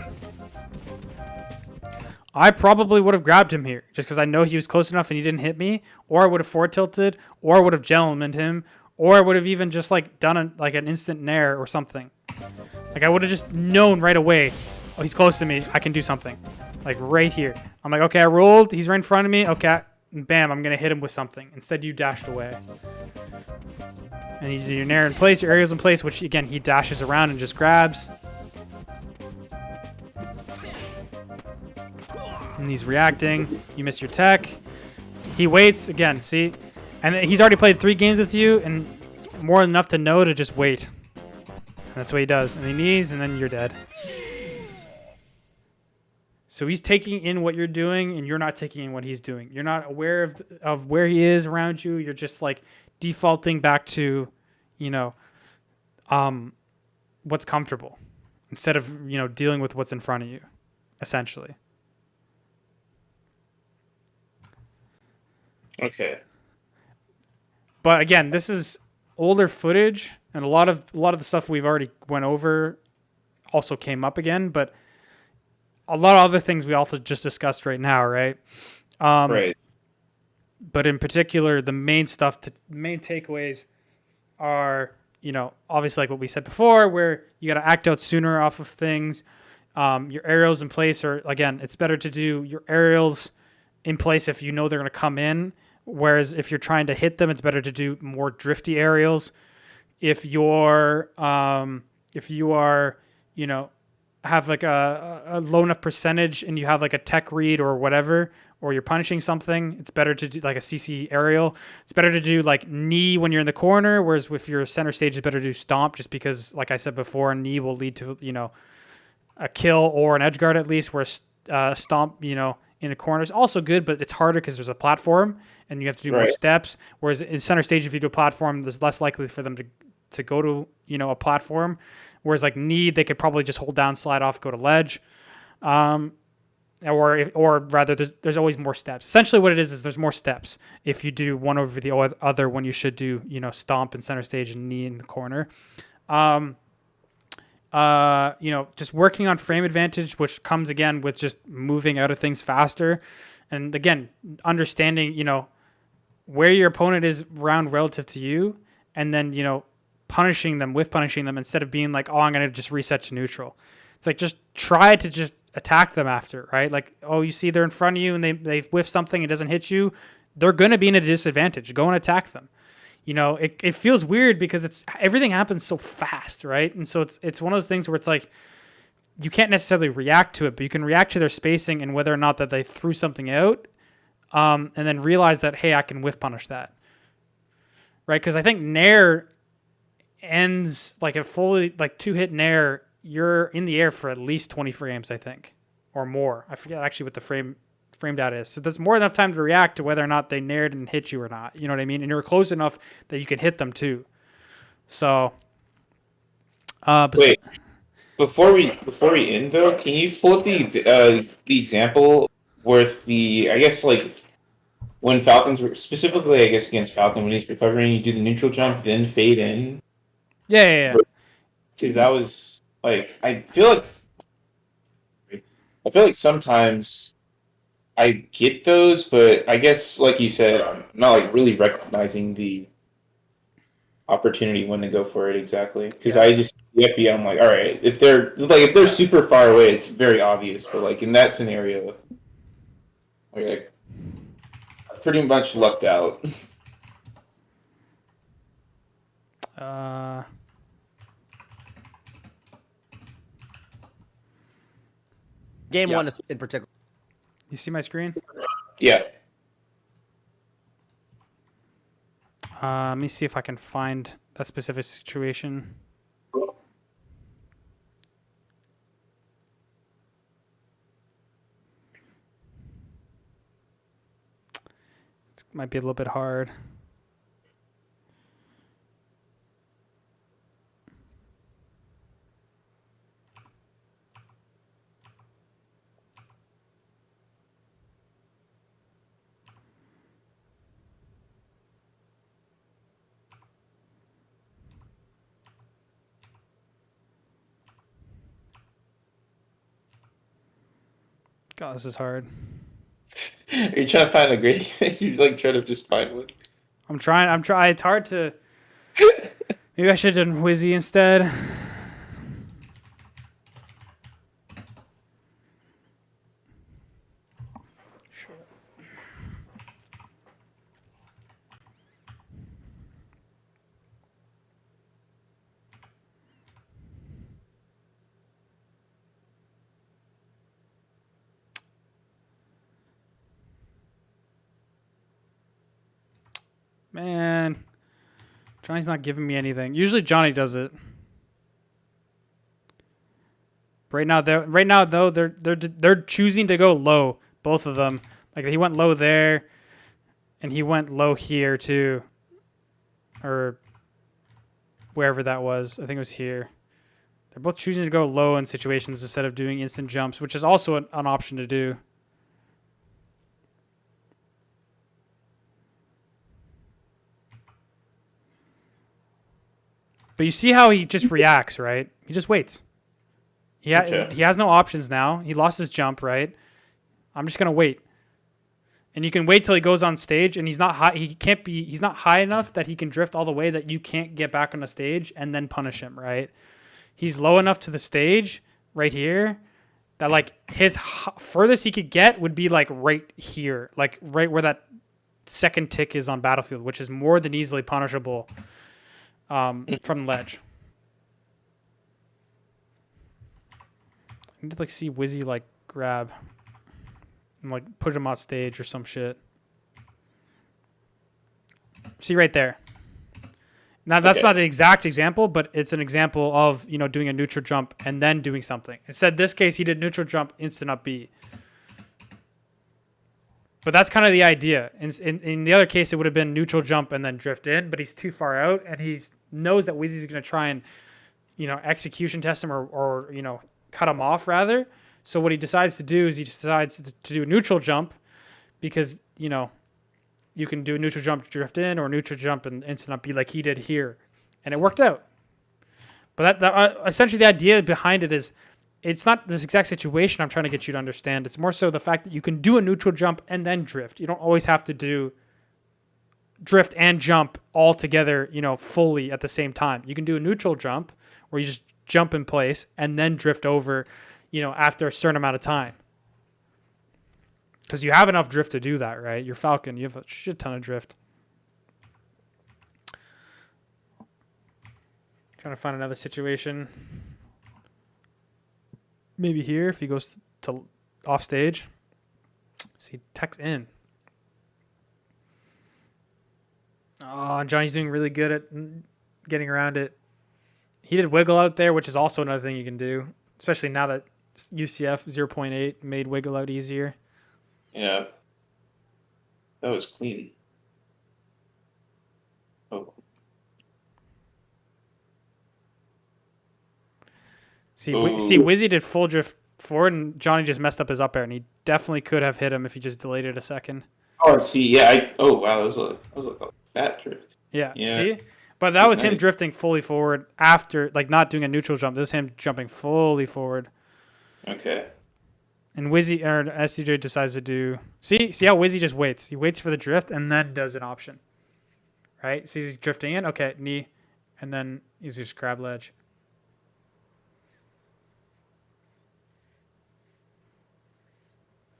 I probably would have grabbed him here just because I know he was close enough and he didn't hit me, or I would have forward tilted, or I would have gentlemaned him, or I would have even just like done an instant nair or something. Like I would have just known right away, oh, he's close to me, I can do something. Like right here. I'm like, okay, I rolled, he's right in front of me, okay, and bam, I'm gonna hit him with something. Instead you dashed away. And you do your nair in place, your aerial's in place, which again, he dashes around and just grabs. And he's reacting. You miss your tech. He waits again. See, and he's already played 3 games with you, and more than enough to know to just wait. And that's what he does. And he knees, and then you're dead. So he's taking in what you're doing, and you're not taking in what he's doing. You're not aware of where he is around you. You're just like defaulting back to, what's comfortable instead of dealing with what's in front of you, essentially.
Okay.
But again, this is older footage, and a lot of the stuff we've already went over also came up again. But a lot of other things we also just discussed right now, right?
Right.
But in particular, the main takeaways are, obviously like what we said before, where you got to act out sooner off of things. Your aerials in place, or again, it's better to do your aerials in place if you know they're going to come in. Whereas if you're trying to hit them, it's better to do more drifty aerials. If you are, have like a low enough percentage and you have like a tech read or whatever, or you're punishing something, it's better to do like a CC aerial. It's better to do like knee when you're in the corner, whereas if you're center stage, it's better to do stomp, just because, like I said before, knee will lead to, a kill or an edge guard at least, whereas stomp, in a corner is also good, but it's harder because there's a platform and you have to do more steps. Whereas in center stage, if you do a platform, there's less likely for them to go to, a platform. Whereas like knee, they could probably just hold down, slide off, go to ledge. Or rather, there's always more steps. Essentially what it is there's more steps if you do one over the other when you should do, stomp in center stage and knee in the corner. Just working on frame advantage, which comes again with just moving out of things faster. And again, understanding, where your opponent is round relative to you, and then, punishing them instead of being like, oh, I'm going to just reset to neutral. It's like, just try to just attack them after, right? Like, oh, you see they're in front of you and they whiff something, it doesn't hit you. They're going to be in a disadvantage. Go and attack them. It feels weird because everything happens so fast, right? And so it's one of those things where it's like you can't necessarily react to it, but you can react to their spacing and whether or not that they threw something out, and then realize that, hey, I can whiff punish that, right? Because I think nair ends like a fully like 2-hit nair. You're in the air for at least 20 frames, I think, or more. I forget actually what the frame data is. So there's more than enough time to react to whether or not they nared and hit you or not. You know what I mean? And you're close enough that you can hit them too. So,
wait, before we end though, can you pull up the example with I guess like when Falcons were specifically, I guess against Falcon when he's recovering, you do the neutral jump, then fade in.
Yeah.
Because that was like I feel like sometimes I get those, but I guess, like you said, I'm not like really recognizing the opportunity when to go for it exactly. Because I just I'm like, all right, if they're super far away, it's very obvious. But like in that scenario, like I pretty much lucked out.
Game one is in particular.
You see my screen?
Yeah.
Let me see if I can find that specific situation. It might be a little bit hard. God, this is hard.
Are you trying to find a great? You like try to just find one.
I'm trying. It's hard to. Maybe I should have done Wizzy instead. Man, Johnny's not giving me anything. Usually Johnny does it. Right now, though, they're choosing to go low, both of them. Like he went low there, and he went low here too, or wherever that was. I think it was here. They're both choosing to go low in situations instead of doing instant jumps, which is also an option to do. But you see how he just reacts, right? He just waits. He has no options now. He lost his jump, right? I'm just gonna wait. And you can wait till he goes on stage, and he's not high. He's not high enough that he can drift all the way that you can't get back on the stage and then punish him, right? He's low enough to the stage right here that like his furthest he could get would be like right here, like right where that second tick is on Battlefield, which is more than easily punishable. From ledge. I need to like see Wizzy like grab and like put him on stage or some shit. See right there. Now that's not an exact example, but it's an example of, you know, doing a neutral jump and then doing something. Instead, in this case, he did neutral jump, instant up B. But that's kind of the idea. In the other case, it would have been neutral jump and then drift in, but he's too far out, and he knows that Wizzy's going to try and, you know, execution test him or, you know, cut him off rather. So what he decides to do is he decides to do a neutral jump because, you know, you can do a neutral jump, drift in, or a neutral jump and instant up B like he did here. And it worked out. But that essentially the idea behind it is, it's not this exact situation I'm trying to get you to understand. It's more so the fact that you can do a neutral jump and then drift. You don't always have to do drift and jump all together, you know, fully at the same time. You can do a neutral jump where you just jump in place and then drift over, you know, after a certain amount of time. Because you have enough drift to do that, right? You're Falcon. You have a shit ton of drift. Trying to find another situation. Maybe here if he goes to off stage. See, tech's in. Oh, Johnny's doing really good at getting around it. He did wiggle out there, which is also another thing you can do, especially now that UCF 0.8 made wiggle out easier.
Yeah. That was clean. Oh.
See, Wizzy did full drift forward, and Johnny just messed up his up air, and he definitely could have hit him if he just delayed it a second.
Oh, see, yeah. Wow, that was like a fat drift.
Yeah. See? But that was him drifting fully forward after, like, not doing a neutral jump. This was him jumping fully forward.
Okay.
And Wizzy, or SCJ decides to do... See how Wizzy just waits. He waits for the drift and then does an option. Right? See, he's drifting in. Okay, knee. And then he's just crab ledge.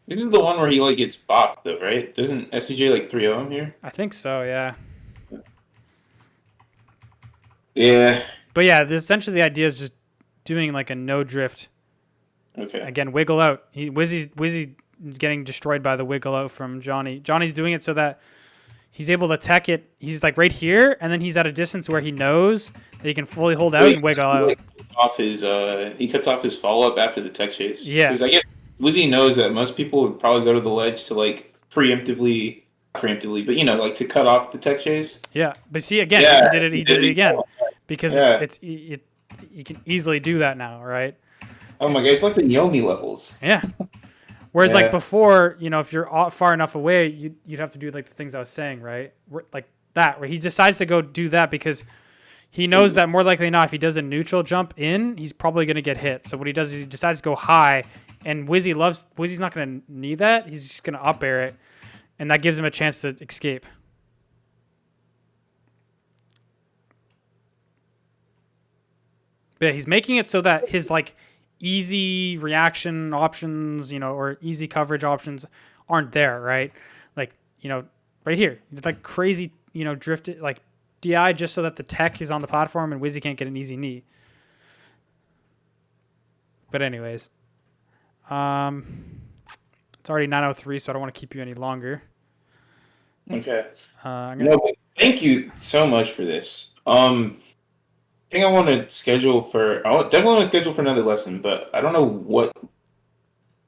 This is the one where he like gets bopped though, right? Doesn't SCJ like 3-0 him here?
I think so, yeah.
Yeah.
But yeah, essentially the idea is just doing like a no drift.
Okay.
Again, wiggle out. Wizzy is getting destroyed by the wiggle out from Johnny. Johnny's doing it so that he's able to tech it. He's like right here, and then he's at a distance where he knows that he can fully hold out and wiggle out.
He cuts off his follow up after the tech chase.
Yeah.
Because I guess Wizzy knows that most people would probably go to the ledge to like preemptively, but you know, like to cut off the tech chase.
Yeah, but see again, he did it again because you can easily do that now, right?
Oh my god, it's like the Yomi levels.
Yeah. Whereas like before, you know, if you're far enough away, you'd have to do like the things I was saying, right? Like that, where he decides to go do that because he knows that more likely than not, if he does a neutral jump in, he's probably going to get hit. So what he does is he decides to go high And Wizzy's not going to need that. He's just going to up air it, and that gives him a chance to escape. But yeah, he's making it so that his like easy reaction options, or easy coverage options aren't there, right? Like, right here, it's like crazy, drifted like DI just so that the tech is on the platform and Wizzy can't get an easy knee. But anyways, it's already 9:03, so I don't want to keep you any longer.
Okay.
But
thank you so much for this. I think I want to schedule for. I definitely want to schedule for another lesson, but I don't know what.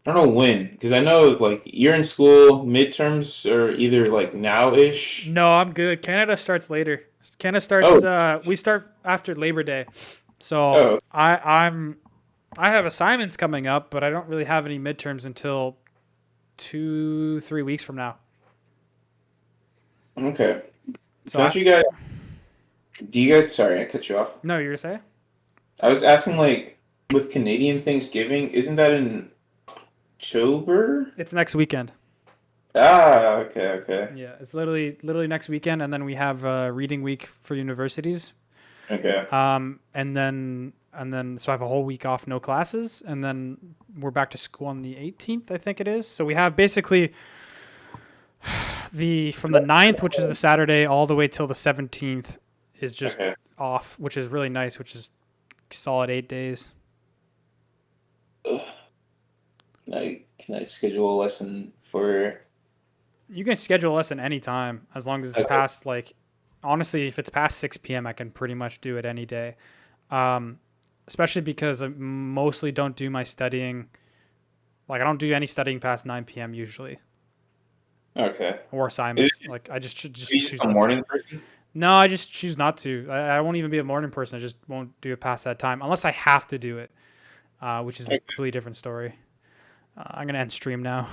I don't know when, because I know like you're in school. Midterms are either like now-ish.
No, I'm good. Canada starts later. Canada starts. We start after Labor Day, so I have assignments coming up, but I don't really have any midterms until 2-3 weeks from now.
Okay.
So
do you guys? Sorry, I cut you off.
No, you were saying?
I was asking, like, with Canadian Thanksgiving, isn't that in October?
It's next weekend.
Okay.
Yeah, it's literally next weekend, and then we have reading week for universities.
Okay.
And then so I have a whole week off, no classes, and then we're back to school on the 18th, I think it is. So we have basically from the 9th, which is the Saturday, all the way till the 17th is just off, which is really nice, which is solid 8 days.
Can I schedule a lesson for?
You can schedule a lesson anytime as long as it's past, like, honestly, if it's past 6 p.m., I can pretty much do it any day. Especially because I mostly don't do my studying. Like, I don't do any studying past 9 p.m. usually.
Okay.
Or assignments. Like, I just choose
a morning person?
No, I just choose not to. I won't even be a morning person. I just won't do it past that time unless I have to do it, which is a completely different story. I'm going to end stream now.